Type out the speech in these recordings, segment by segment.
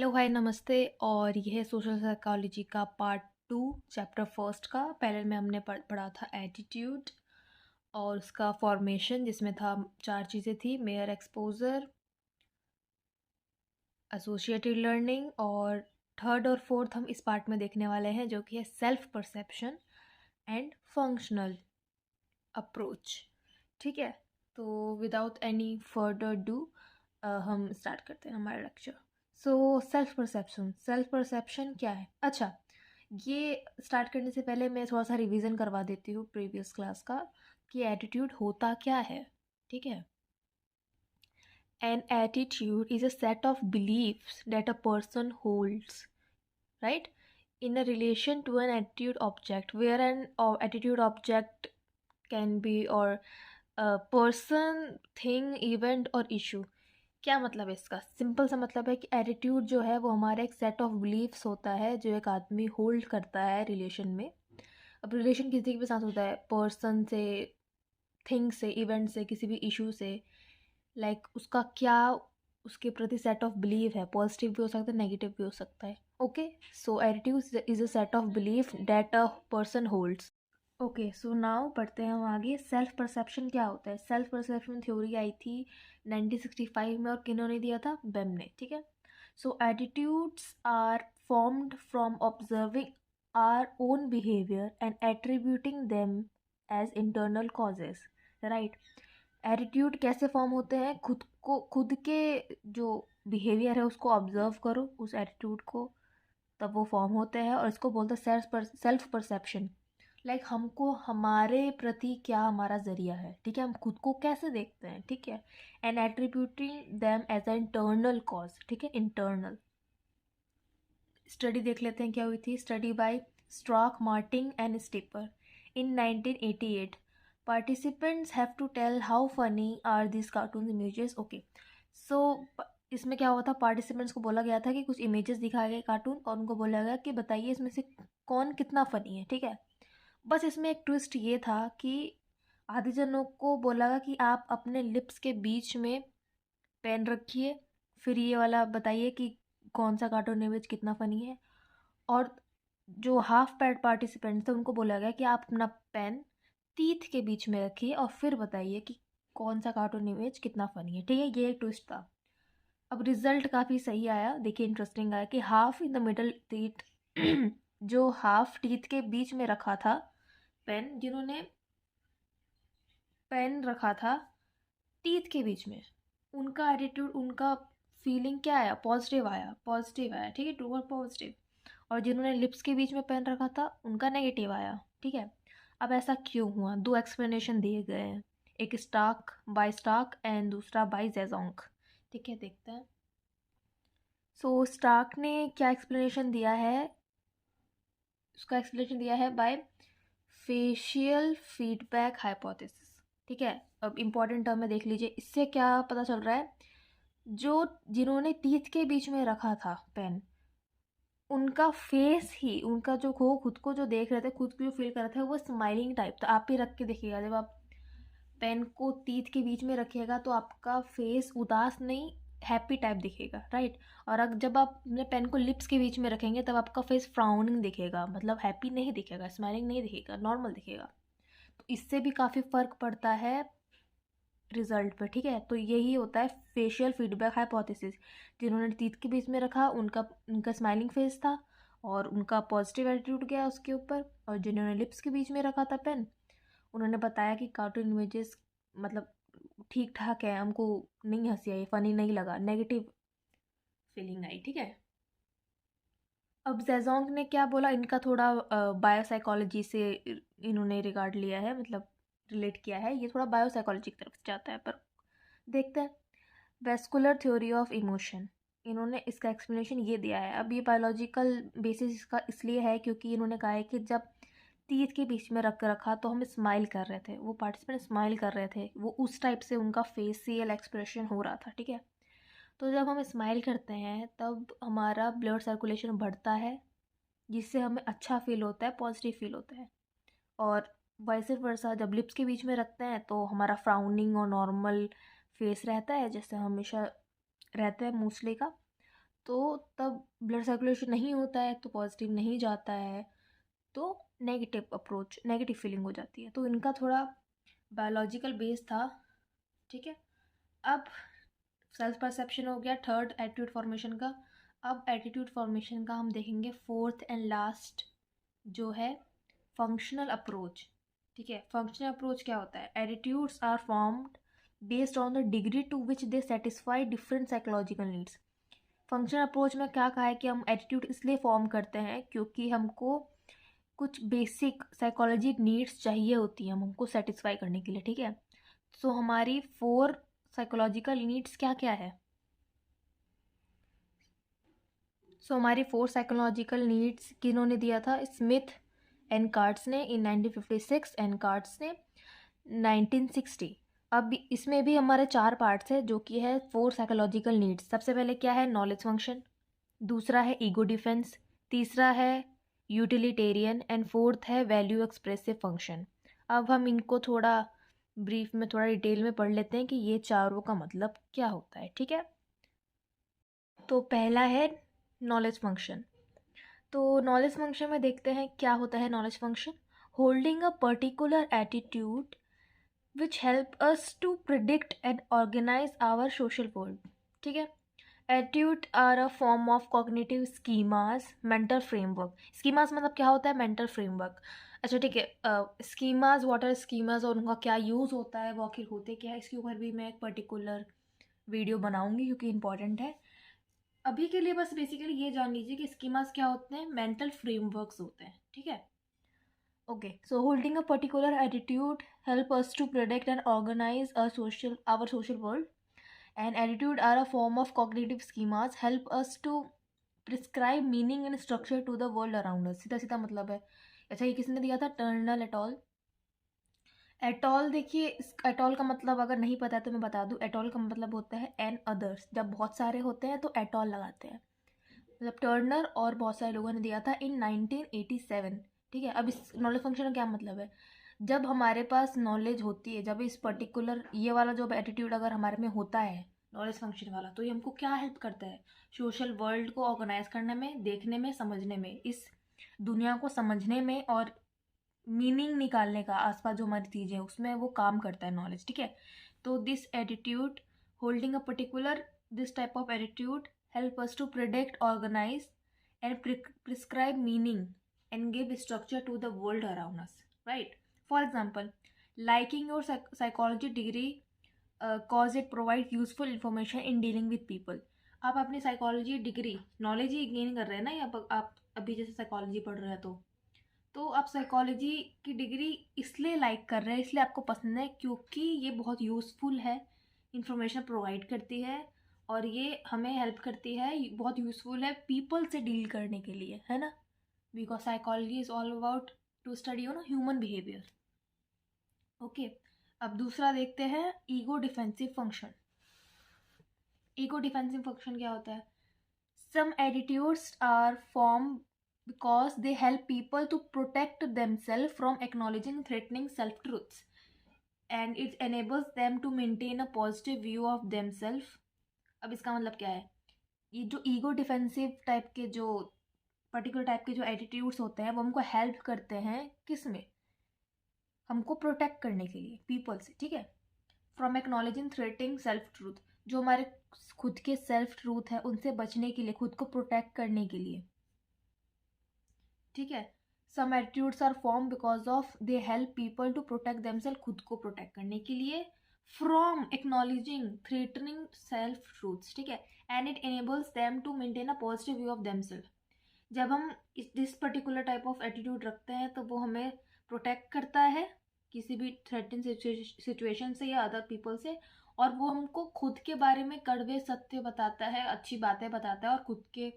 Hello hi नमस्ते। और यह है सोशल साइकोलॉजी का पार्ट 2 चैप्टर फर्स्ट का। पहले में हमने पढ़ा था एटीट्यूड और उसका फॉर्मेशन, जिसमें था 4 चीज़ें थी: मेयर एक्सपोजर, एसोसिएटेड लर्निंग, और थर्ड और फोर्थ हम इस पार्ट में देखने वाले हैं, जो कि है self perception and functional approach. ठीक है, तो विदाउट एनी फर्दर डू हम स्टार्ट करते हैं हमारा लेक्चर। सो सेल्फ परसेप्शन क्या है? अच्छा, ये स्टार्ट करने से पहले मैं थोड़ा सा रिवीजन करवा देती हूँ प्रीवियस क्लास का कि एटीट्यूड होता क्या है। ठीक है, an attitude is a set of believes that a person holds, right, in a relation to an attitude object, where an attitude object can be or a person, thing, event और issue। क्या मतलब है इसका? Simple सा मतलब है कि attitude जो है वो हमारा एक सेट ऑफ बिलीव्स होता है जो एक आदमी होल्ड करता है रिलेशन में। अब रिलेशन किसी के साथ होता है, पर्सन से, थिंग से, इवेंट से, किसी भी इशू से। उसका क्या उसके प्रति सेट ऑफ बिलीव है, पॉजिटिव भी हो सकता है, नेगेटिव भी हो सकता है। Okay, so attitude is a set of belief that a person holds. Okay, so now पढ़ते हैं हम आगे। सेल्फ परसेप्शन क्या होता है? सेल्फ परसेप्शन थ्योरी आई थी 1965 में, और किन्होंने दिया था? बेम ने। ठीक है, so attitudes are formed from observing our own behaviour and attributing them as internal causes, right. Attitude कैसे फॉर्म होते हैं? खुद के जो बिहेवियर है उसको ऑब्जर्व करो, उस एटीट्यूड को, तब वो फॉर्म होते हैं। और इसको बोलते हैं सेल्फ परसेप्शन। हमको हमारे प्रति क्या हमारा जरिया है, ठीक है, हम खुद को कैसे देखते हैं, ठीक है। And attributing them as a internal cause, ठीक है, इंटरनल। स्टडी देख लेते हैं क्या हुई थी। Study by Strack, Martin and Stepper in 1988। Participants have to tell how funny are this cartoon images. Okay, so इसमें क्या हुआ था? पार्टिसिपेंट्स को बोला गया था कि कुछ इमेजेस दिखाए गए कार्टून, और उनको बोला गया कि बताइए इसमें से कौन कितना फनी है, ठीक है। बस इसमें एक ट्विस्ट ये था कि आधे जनों को बोला गया कि आप अपने लिप्स के बीच में पेन रखिए, फिर ये वाला बताइए कि कौन सा कार्टून इमेज कितना फनी है। और जो हाफ पैड पार्टिसिपेंट्स थे उनको बोला गया कि आप अपना पेन टीथ के बीच में रखिए और फिर बताइए कि कौन सा कार्टून इमेज कितना फनी है, ठीक है। ये एक ट्विस्ट था। अब रिजल्ट काफ़ी सही आया, देखिए इंटरेस्टिंग आया कि half in the middle teeth जो हाफ टीथ के बीच में रखा था पेन, जिन्होंने पेन रखा था टीथ के बीच में, उनका एटीट्यूड, उनका फीलिंग क्या आया? पॉजिटिव आया, पॉजिटिव आया, ठीक है, टू पॉजिटिव। और जिन्होंने लिप्स के बीच में पेन रखा था उनका नेगेटिव आया, ठीक है। अब ऐसा क्यों हुआ? 2 एक्सप्लेनेशन दिए गए हैं, एक स्टार्क बाय स्टार्क एंड दूसरा बाय जेजोंग, ठीक है, देखते हैं। सो स्टार्क ने क्या एक्सप्लेनेशन दिया है? उसका एक्सप्लेनेशन दिया है बाय फेशियल फीडबैक हाइपोथेसिस, ठीक है। अब इम्पॉर्टेंट टर्म में देख लीजिए, इससे क्या पता चल रहा है? जो जिन्होंने टीथ के बीच में रखा था पेन, उनका फेस ही, उनका जो खुद को जो देख रहे थे, खुद को जो फील कर रहे थे, वो स्माइलिंग टाइप था। आप ही रख के देखिएगा, जब आप पेन को टीथ के बीच में रखिएगा तो आपका फेस उदास नहीं, हैप्पी टाइप दिखेगा, राइट। और अगर जब आप अपने पेन को लिप्स के बीच में रखेंगे तब आपका फेस फ्राउनिंग दिखेगा, मतलब हैप्पी नहीं दिखेगा, स्माइलिंग नहीं दिखेगा, नॉर्मल दिखेगा। तो इससे भी काफ़ी फ़र्क पड़ता है रिजल्ट पर, ठीक है। तो यही होता है फेशियल फीडबैक हाइपोथेसिस। जिन्होंने टीथ के बीच में रखा उनका उनका स्माइलिंग फेस था और उनका पॉजिटिव एटीट्यूड गया उसके ऊपर, और जिन्होंने लिप्स के बीच में रखा था पेन, उन्होंने बताया कि कार्टून इमेजेस मतलब ठीक ठाक है, हमको नहीं हंसी आई, फनी नहीं लगा, नेगेटिव फीलिंग आई, ठीक है। अब जेजोंग ने क्या बोला? इनका थोड़ा बायोसाइकोलॉजी से इन्होंने रिगार्ड लिया है, मतलब रिलेट किया है, ये थोड़ा बायोसाइकोलॉजी की तरफ से जाता है। पर देखते हैं। वेस्कुलर थ्योरी ऑफ इमोशन, इन्होंने इसका एक्सप्लेनेशन ये दिया है। अब ये बायोलॉजिकल बेसिस इसका इसलिए है क्योंकि इन्होंने कहा है कि जब टीथ के बीच में रख रखा तो हम स्माइल कर रहे थे, वो पार्टिसिपेंट स्माइल कर रहे थे, वो उस टाइप से उनका फेसियल एक्सप्रेशन हो रहा था, ठीक है। तो जब हम स्माइल करते हैं तब हमारा ब्लड सर्कुलेशन बढ़ता है, जिससे हमें अच्छा फील होता है, पॉजिटिव फील होता है। और वैसे वर्सा जब लिप्स के बीच में रखते हैं तो हमारा फ्राउनिंग और नॉर्मल फेस रहता है, जैसे हमेशा रहता है मोस्टली का। तो तब ब्लड सर्कुलेशन नहीं होता है तो पॉजिटिव नहीं जाता है, तो नेगेटिव अप्रोच, नेगेटिव फीलिंग हो जाती है। तो इनका थोड़ा बायोलॉजिकल बेस था, ठीक है। अब सेल्फ परसेप्शन हो गया थर्ड एटीट्यूड फॉर्मेशन का। अब एटीट्यूड फॉर्मेशन का हम देखेंगे फोर्थ एंड लास्ट जो है फंक्शनल अप्रोच, ठीक है। फंक्शनल अप्रोच क्या होता है? Attitudes are formed based on the degree to which they satisfy different psychological needs. Functional approach में क्या कहा है कि हम एटीट्यूड इसलिए फॉर्म करते हैं क्योंकि हमको कुछ बेसिक साइकोलॉजिक नीड्स चाहिए होती हैं हमको सेटिस्फाई करने के लिए, ठीक है। सो हमारी 4 साइकोलॉजिकल नीड्स क्या क्या है? सो हमारी 4 साइकोलॉजिकल नीड्स किन्होंने दिया था? स्मिथ एंड कार्ड्स ने इन 1956 एंड कार्ड्स ने 1960। अब इसमें भी हमारे 4 पार्ट्स है जो कि है 4 साइकोलॉजिकल नीड्स। सबसे पहले क्या है? नॉलेज फंक्शन, दूसरा है ईगो डिफेंस, तीसरा है यूटिलिटेरियन एंड फोर्थ है वैल्यू एक्सप्रेसिव फंक्शन। अब हम इनको थोड़ा ब्रीफ में, थोड़ा डिटेल में पढ़ लेते हैं कि ये चारों का मतलब क्या होता है, ठीक है। तो पहला है नॉलेज फंक्शन। तो नॉलेज फंक्शन में देखते हैं क्या होता है knowledge function. Holding a particular attitude which help us to predict and organise our social world, ठीक है। Attitude are a form of cognitive schemas mental framework. Schemas मतलब क्या होता है? Mental framework. अच्छा ठीक है, स्कीमास, व्हाट आर स्कीमास और उनका क्या यूज़ होता है, वो आखिर होते क्या है, इसके ऊपर भी मैं एक पर्टिकुलर वीडियो बनाऊंगी क्योंकि इंपॉर्टेंट है। अभी के लिए बस बेसिकली ये जान लीजिए कि स्कीमास क्या होते हैं? मेंटल फ्रेमवर्क्स होते हैं, ठीक है। Okay, so holding a particular attitude help us to product and organise our social world, and attitude are a form of cognitive schemas help us to prescribe meaning and structure to the world around us। सीधा सीधा मतलब है। अच्छा, ये किसने दिया था? Tunnel atoll. Atoll देखिए, इस एटॉल का मतलब अगर नहीं पता है तो मैं बता दूं। एटॉल का मतलब होता है एन अदर्स। जब बहुत सारे होते हैं तो एटॉल लगाते हैं। मतलब टर्नर और बहुत सारे लोगों ने दिया था इन 1987, ठीक है। अब इस नॉलेज फंक्शन का क्या मतलब है? जब हमारे पास नॉलेज होती है, जब इस पर्टिकुलर ये वाला जो एटीट्यूड अगर हमारे में होता है नॉलेज फंक्शन वाला, तो ये हमको क्या हेल्प करता है? सोशल वर्ल्ड को ऑर्गेनाइज करने में, देखने में, समझने में, इस दुनिया को समझने में और मीनिंग निकालने का, आसपास जो हमारी चीज़ें हैं उसमें वो काम करता है नॉलेज, ठीक है। तो this attitude, holding a particular this type of attitude help us to predict, organize, and prescribe meaning and give structure to the world around us, right? For example, liking your psychology degree cause it provide useful information in dealing with people। आप अपनी psychology degree, knowledge ही gain कर रहे हैं ना, या आप अभी जैसे साइकोलॉजी पढ़ रहे हैं तो आप साइकोलॉजी की डिग्री इसलिए लाइक कर रहे हैं, इसलिए आपको पसंद है क्योंकि ये बहुत यूज़फुल है, इंफॉर्मेशन प्रोवाइड करती है और ये हमें हेल्प करती है, बहुत यूज़फुल है पीपल से डील करने के लिए, है ना। Because psychology is all about to study human behaviour. Okay, अब दूसरा देखते हैं ego defensive function. Ego defensive function क्या होता है? Some attitudes are form because they help people to protect themselves from acknowledging threatening self-truths and it enables them to maintain a positive view of themselves। अब इसका मतलब क्या है? ये जो ईगो डिफेंसिव टाइप के, जो पर्टिकुलर टाइप के जो एटीट्यूड्स होते हैं, वो हमको हेल्प करते हैं किस में? हमको प्रोटेक्ट करने के लिए पीपल से, ठीक है। From acknowledging threatening self truth, जो हमारे खुद के सेल्फ ट्रूथ है उनसे बचने के लिए, खुद को प्रोटेक्ट करने के लिए, ठीक है। Some attitudes are form because of the help people to protect themselves, खुद को प्रोटेक्ट करने के लिए, from acknowledging threatening self truths, ठीक है। And it enables them to maintain a positive view of themselves. जब हम this particular type of attitude रखते हैं तो वो हमें प्रोटेक्ट करता है किसी भी थ्रेटन सिचुएशन से या अदर पीपल से, और वो हमको खुद के बारे में कड़वे सत्य बताता है, अच्छी बातें बताता है और खुद के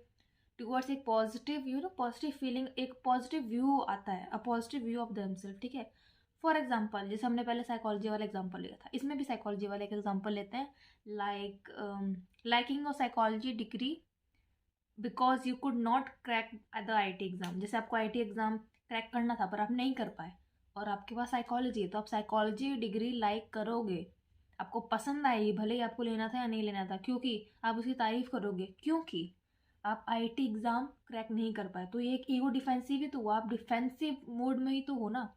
टूवर्ड्स एक पॉजिटिव पॉजिटिव फीलिंग, एक पॉजिटिव व्यू आता है, a positive view of themselves, ठीक है। फॉर एग्जाम्पल, जैसे हमने पहले साइकोलॉजी वाला एग्जाम्पल लिया था, इसमें भी साइकोलॉजी वाला एक एग्जाम्पल लेते हैं, liking a psychology degree because you could not crack the IT exam. जैसे आपको IT एग्ज़ाम क्रैक करना था पर आप नहीं कर पाए और आपके पास साइकोलॉजी है, तो आप साइकोलॉजी डिग्री लाइक करोगे, आपको पसंद आएगी, भले ही आपको लेना था या नहीं लेना था, क्योंकि आप उसकी तारीफ़ करोगे, क्योंकि आप आईआईटी एग्ज़ाम क्रैक नहीं कर पाए, तो ये एक ईगो डिफेंसिव ही तो हुआ, आप डिफेंसिव मोड में ही तो हो ना।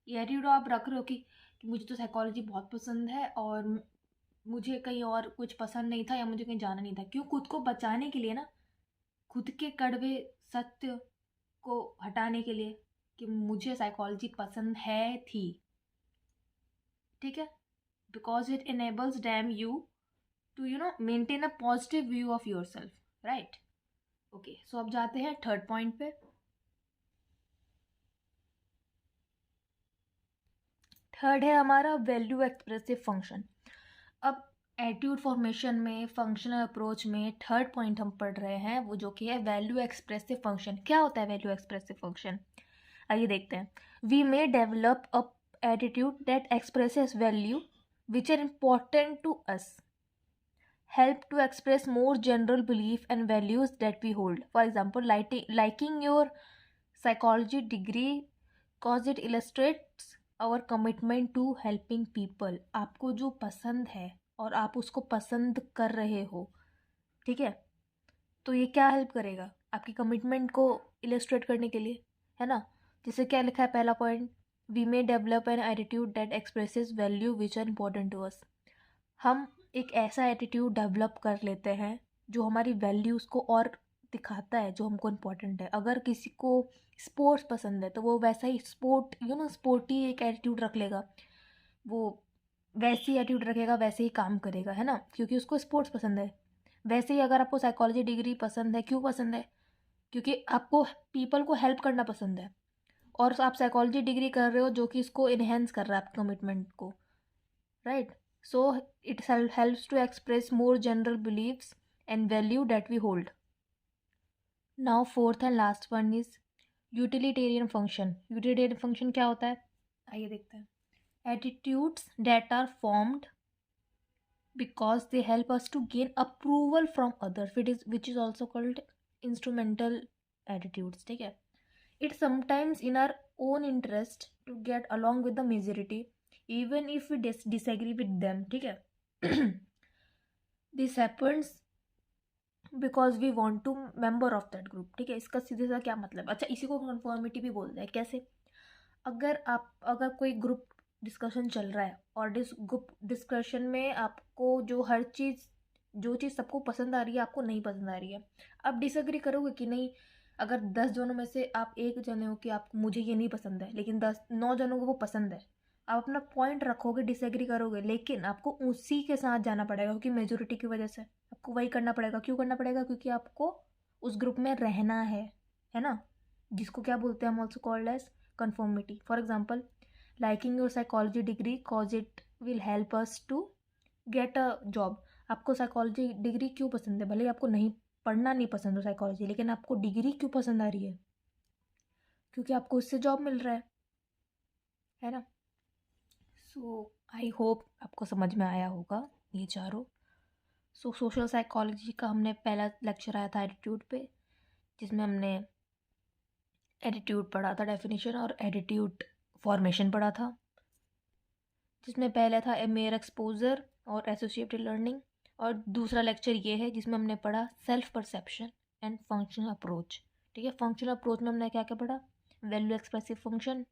ये एटीट्यूड आप रख रहे हो कि मुझे तो साइकोलॉजी बहुत पसंद है और मुझे कहीं और कुछ पसंद नहीं था या मुझे कहीं जाना नहीं था। क्यों? खुद को बचाने के लिए ना, खुद के कड़वे सत्य को हटाने के लिए कि मुझे साइकोलॉजी पसंद है थी, ठीक है, because it enables them you to maintain a positive view of yourself, right. Okay, so अब जाते हैं थर्ड पॉइंट पे। थर्ड है हमारा वैल्यू एक्सप्रेसिव फंक्शन। अब एटीट्यूड फॉर्मेशन में, फंक्शनल अप्रोच में थर्ड पॉइंट हम पढ़ रहे हैं वो जो कि है वैल्यू एक्सप्रेसिव फंक्शन। क्या होता है वैल्यू एक्सप्रेसिव फंक्शन? आइए देखते हैं। We may develop a attitude that expresses value which are important to us, help to express more general belief and values that we hold. For example, liking your psychology degree cause it illustrates our commitment to helping people. आपको जो पसंद है और आप उसको पसंद कर रहे हो, ठीक है, तो ये क्या हेल्प करेगा? आपकी कमिटमेंट को इलस्ट्रेट करने के लिए, है ना। जैसे क्या लिखा है पहला point, we may develop an attitude that expresses value which are important to us. हम एक ऐसा एटीट्यूड डेवलप कर लेते हैं जो हमारी वैल्यूज़ को और दिखाता है, जो हमको इम्पोर्टेंट है। अगर किसी को स्पोर्ट्स पसंद है तो वो वैसा ही स्पोर्टी एक एटीट्यूड रख लेगा, वो वैसी एटीट्यूड रखेगा, वैसे ही काम करेगा, है ना, क्योंकि उसको स्पोर्ट्स पसंद है। वैसे ही अगर आपको साइकोलॉजी डिग्री पसंद है, क्यों पसंद है? क्योंकि आपको पीपल को हेल्प करना पसंद है, और आप साइकोलॉजी डिग्री कर रहे हो जो कि इसको इन्हेंस कर रहा है आपके कमिटमेंट को, right. So it helps to express more general beliefs and value that we hold. Now fourth and last one is utilitarian function. Utilitarian function क्या होता है? आइए देखते हैं। Attitudes that are formed because they help us to gain approval from others, which is also called instrumental attitudes, ठीक है। It's sometimes in our own interest to get along with the majority even if we disagree with them, ठीक है। This happens because we want to member of that group, ठीक है। इसका सीधे सा क्या मतलब? अच्छा, इसी को कन्फर्मिटी भी बोलते हैं। कैसे? अगर कोई ग्रुप डिस्कशन चल रहा है और ग्रुप डिस्कशन में आपको जो चीज़ सबको पसंद आ रही है आपको नहीं पसंद आ रही है, आप डिसएग्री करोगे कि नहीं? अगर 10 जनों में से आप एक जने हो कि आप मुझे ये नहीं पसंद है, लेकिन 9 जनों को वो पसंद है, आप अपना पॉइंट रखोगे, डिसएग्री करोगे, लेकिन आपको उसी के साथ जाना पड़ेगा क्योंकि मेजोरिटी की वजह से आपको वही करना पड़ेगा। क्यों करना पड़ेगा? क्योंकि आपको उस ग्रुप में रहना है ना, जिसको क्या बोलते हैं हम, also called as conformity. For example, liking your psychology degree cause it will help us to get a job. आपको साइकोलॉजी डिग्री क्यों पसंद है? भले ही आपको पढ़ना नहीं पसंद हो साइकोलॉजी, लेकिन आपको डिग्री क्यों पसंद आ रही है? क्योंकि आपको उससे जॉब मिल रहा है ना। सो आई होप आपको समझ में आया होगा ये चारों। सो सोशल साइकोलॉजी का हमने पहला लेक्चर आया था एटीट्यूड पे, जिसमें हमने एटीट्यूड पढ़ा था डेफिनेशन, और एटीट्यूड फॉर्मेशन पढ़ा था, जिसमें पहला था मेयर एक्सपोजर और एसोसिएटेड लर्निंग, और दूसरा लेक्चर ये है जिसमें हमने पढ़ा self perception and functional approach, ठीक है। फंक्शनल अप्रोच में हमने क्या क्या पढ़ा? Value expressive function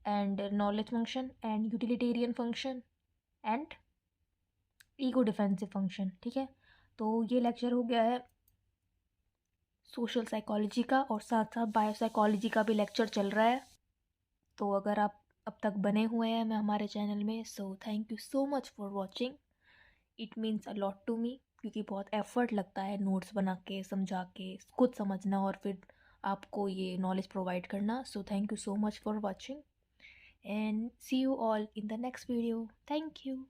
and knowledge function and utilitarian function and ego defensive function, ठीक है। तो ये लेक्चर हो गया है सोशल साइकोलॉजी का, और साथ साथ बायोसाइकोलॉजी का भी लेक्चर चल रहा है। तो अगर आप अब तक बने हुए हैं मैं हमारे चैनल में, so thank you so much for watching. It means a lot to me, क्योंकि बहुत एफर्ट लगता है नोट्स बना के, समझा के, खुद समझना और फिर आपको ये नॉलेज प्रोवाइड करना। So thank you so much for watching and see you all in the next video. Thank you.